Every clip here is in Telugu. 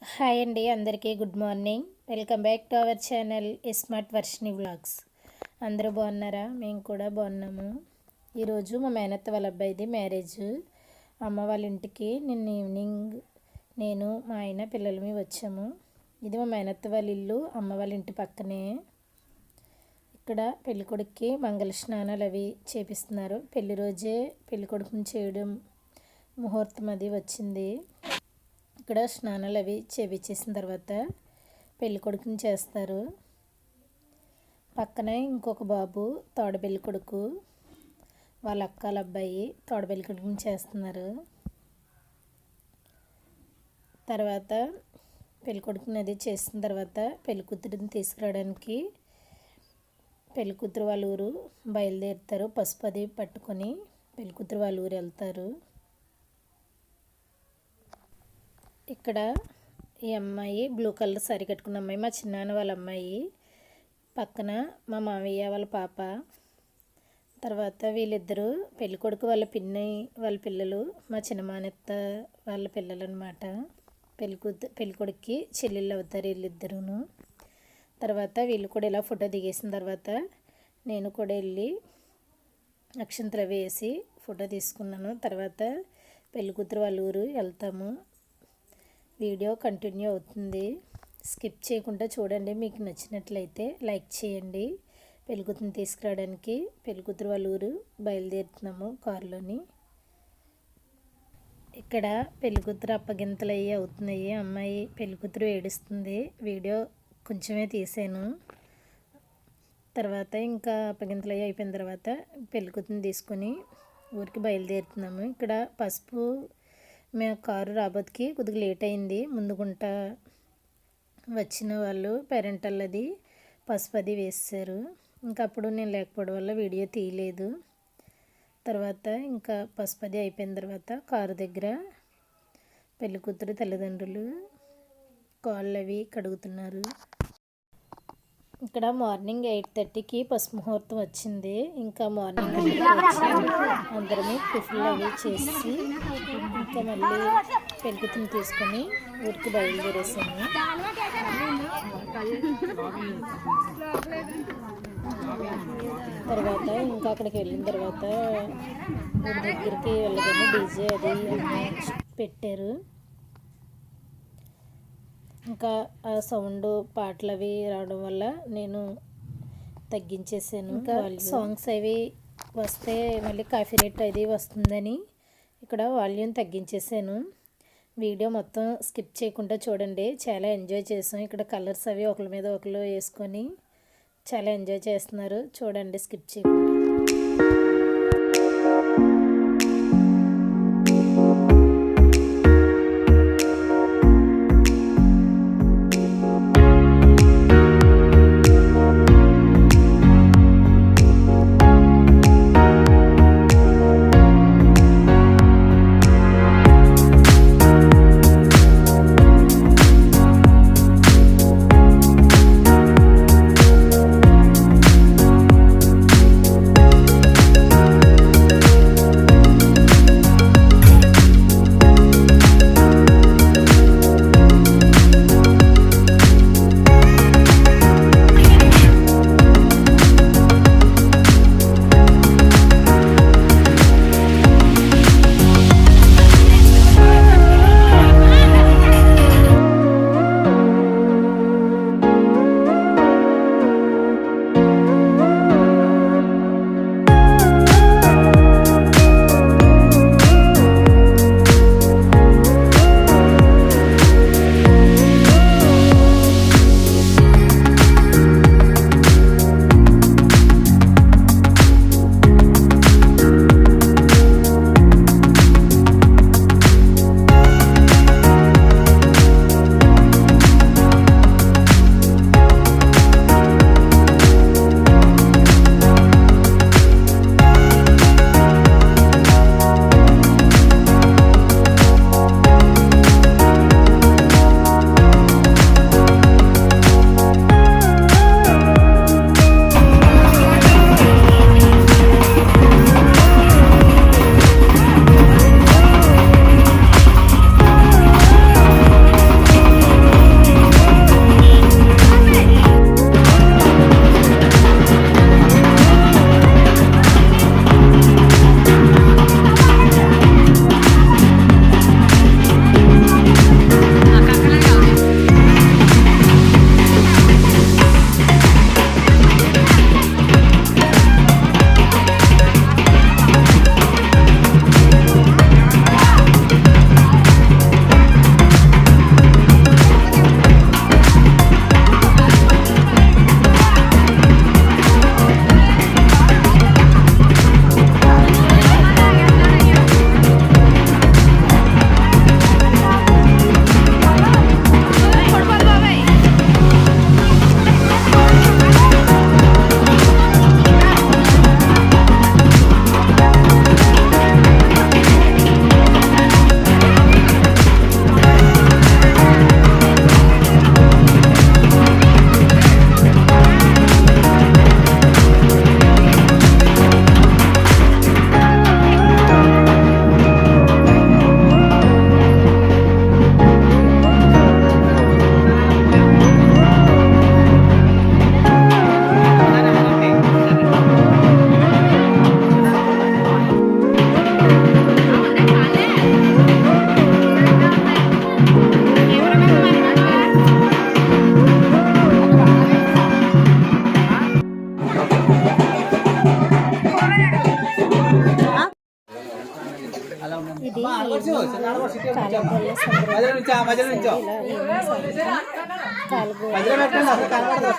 హాయ్ అండి, అందరికీ good morning. Welcome back to our channel smart Varshini vlogs. అందరూ బాగున్నారా? మేము కూడా బాగున్నాము. ఈరోజు మా మేనత్త వాళ్ళ అబ్బాయిది మ్యారేజ్. అమ్మ వాళ్ళ ఇంటికి నిన్న ఈవినింగ్ నేను మా ఆయన పిల్లలమి వచ్చాము. ఇది మా మేనత్త వాళ్ళ ఇల్లు, అమ్మ వాళ్ళ ఇంటి పక్కనే. ఇక్కడ పెళ్ళికొడుక్కి మంగళ స్నానాలు అవి చేపిస్తున్నారు. పెళ్లి రోజే పెళ్ళికొడుకుని చేయడం ముహూర్తం అది వచ్చింది. ఇక్కడ స్నానాలు అవి చేపించేసిన తర్వాత పెళ్ళికొడుకుని చేస్తారు. పక్కనే ఇంకొక బాబు తోడ పెళ్ళికొడుకు, వాళ్ళ అక్కల అబ్బాయి తోడ పెళ్ళికొడుకుని చేస్తున్నారు. తర్వాత పెళ్ళికొడుకుని అది చేసిన తర్వాత పెళ్ళికూతురిని తీసుకురావడానికి పెళ్ళికూతురు వాళ్ళ ఊరు బయలుదేరుతారు. పసుపు అది పట్టుకొని పెళ్ళికూతురు వాళ్ళ ఊరు వెళ్తారు. ఇక్కడ ఈ అమ్మాయి బ్లూ కలర్ సారీ కట్టుకున్న అమ్మాయి మా చిన్నాన్న వాళ్ళ అమ్మాయి, పక్కన మా మామయ్య వాళ్ళ పాప. తర్వాత వీళ్ళిద్దరూ పెళ్ళికొడుకు వాళ్ళ పిన్ని వాళ్ళ పిల్లలు, మా చిన్నమానెత్త వాళ్ళ పిల్లలు అనమాట. పెళ్ళికొడుక్కి చెల్లెళ్ళు అవుతారు వీళ్ళిద్దరూను. తర్వాత వీళ్ళు కూడా ఇలా ఫోటో దిగేసిన తర్వాత నేను కూడా వెళ్ళి అక్షంతలు వేసి ఫోటో తీసుకున్నాను. తర్వాత పెళ్ళికూతురు వాళ్ళ ఊరు వెళ్తాము. వీడియో కంటిన్యూ అవుతుంది, స్కిప్ చేయకుండా చూడండి. మీకు నచ్చినట్లయితే లైక్ చేయండి. పెళ్ళికూతురుని తీసుకురావడానికి పెళ్ళికూతురు వాళ్ళ ఊరు బయలుదేరుతున్నాము కారులోని. ఇక్కడ పెళ్ళికూతురు అప్పగింతలు అయ్యి అవుతున్నాయి. అమ్మాయి పెళ్ళికూతురు ఏడుస్తుంది. వీడియో కొంచెమే తీసాను. తర్వాత ఇంకా అప్పగింతలు అయ్యి అయిపోయిన తర్వాత పెళ్ళికూతురుని తీసుకొని ఊరికి బయలుదేరుతున్నాము. ఇక్కడ పసుపు మేము కారు రాబోతుకి కొద్దిగా లేట్ అయింది. ముందుగుంట వచ్చిన వాళ్ళు పేరెంటల్లది పసుపు అది వేసారు. ఇంకా అప్పుడు నేను లేకపోవడం వల్ల వీడియో తీయలేదు. తర్వాత ఇంకా పసుపు అది అయిపోయిన తర్వాత కారు దగ్గర పెళ్ళికూతురు తల్లిదండ్రులు కాళ్ళు అవి కడుగుతున్నారు. ఇక్కడ మార్నింగ్ 8:30కి పసుపు ముహూర్తం వచ్చింది. ఇంకా మార్నింగ్ అందరము టిఫిన్లు అవి చేసి ఇంకా మళ్ళీ పెళ్ళికూతురుని తీసుకొని ఊరికి బయలుదేరేసాము. తర్వాత ఇంకా అక్కడికి వెళ్ళిన తర్వాత ఊరి దగ్గరికి వెళ్ళగానే డీజే అది పెట్టారు. ఇంకా ఆ సౌండ్ పాటలు అవి రావడం వల్ల నేను తగ్గించేసాను. ఇంకా సాంగ్స్ అవి వస్తే మళ్ళీ కాఫీ రేట్ అది వస్తుందని ఇక్కడ వాల్యూమ్ తగ్గించేసాను. వీడియో మొత్తం స్కిప్ చేయకుండా చూడండి, చాలా ఎంజాయ్ చేసాం. ఇక్కడ కలర్స్ అవి ఒకరి మీద ఒకరు వేసుకొని చాలా ఎంజాయ్ చేస్తున్నారు. చూడండి స్కిప్ చేయకుండా.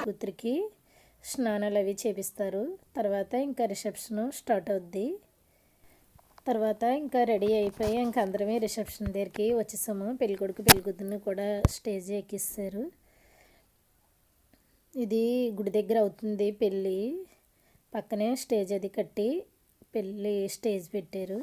కూతురికి స్నానాలు అవి చేపిస్తారు. తర్వాత ఇంకా రిసెప్షన్ స్టార్ట్ అవుద్ది. తర్వాత ఇంకా రెడీ అయిపోయి ఇంకా అందరమే రిసెప్షన్ దగ్గరికి వచ్చేసాము. పెళ్ళికొడుకు పెళ్ళికూతురుని కూడా స్టేజ్ ఎక్కిస్తారు. ఇది గుడి దగ్గర అవుతుంది పెళ్ళి. పక్కనే స్టేజ్ అది కట్టి పెళ్ళి స్టేజ్ పెట్టారు.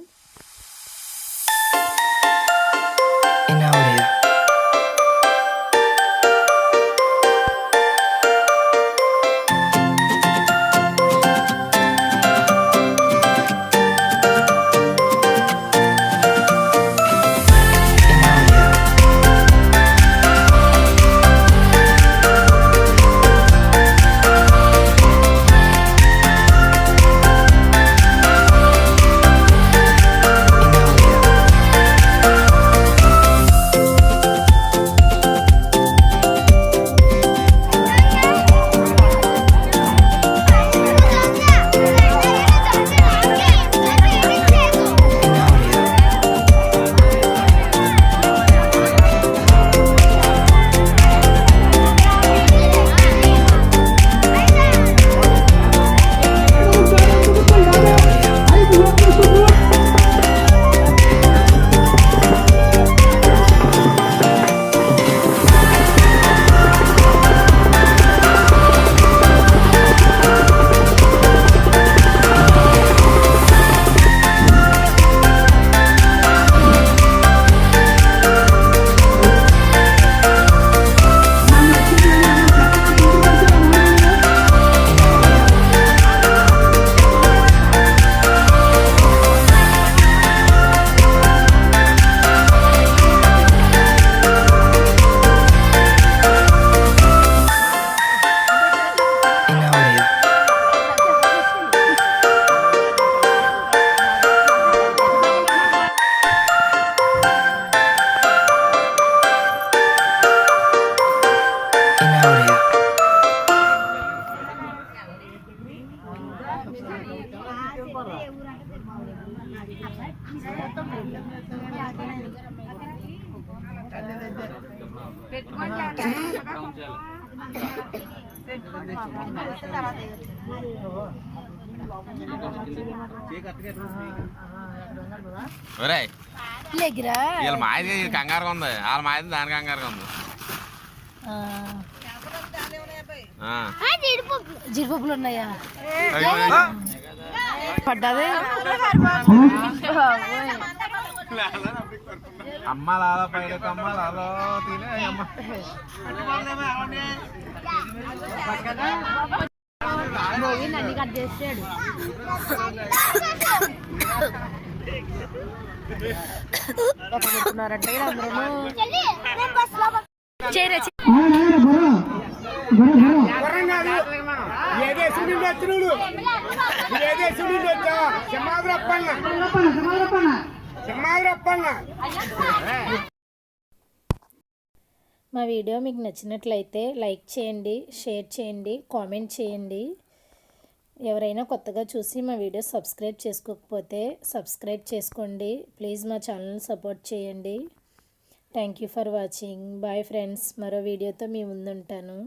వీళ్ళ మాది కంగారుగా ఉంది, వాళ్ళ మాది దాని కంగారుగా ఉంది. జీడిపప్పులు ఉన్నాయా? పడ్డాది అమ్మ లాలో పైన అమ్మ లాలో తినే అమ్మ నన్ను కట్ చేసాడు. పెట్టుకున్నారంటే అందరూ మా వీడియో మీకు నచ్చినట్లయితే లైక్ చేయండి, షేర్ చేయండి, కామెంట్ చేయండి. ఎవరైనా కొత్తగా చూసి మా వీడియో సబ్స్క్రైబ్ చేసుకోకపోతే సబ్స్క్రైబ్ చేసుకోండి. ప్లీజ్ మా ఛానల్ని సపోర్ట్ చేయండి. Thank you for watching. Bye friends. మరో వీడియోతో మీ ముందుంటాను.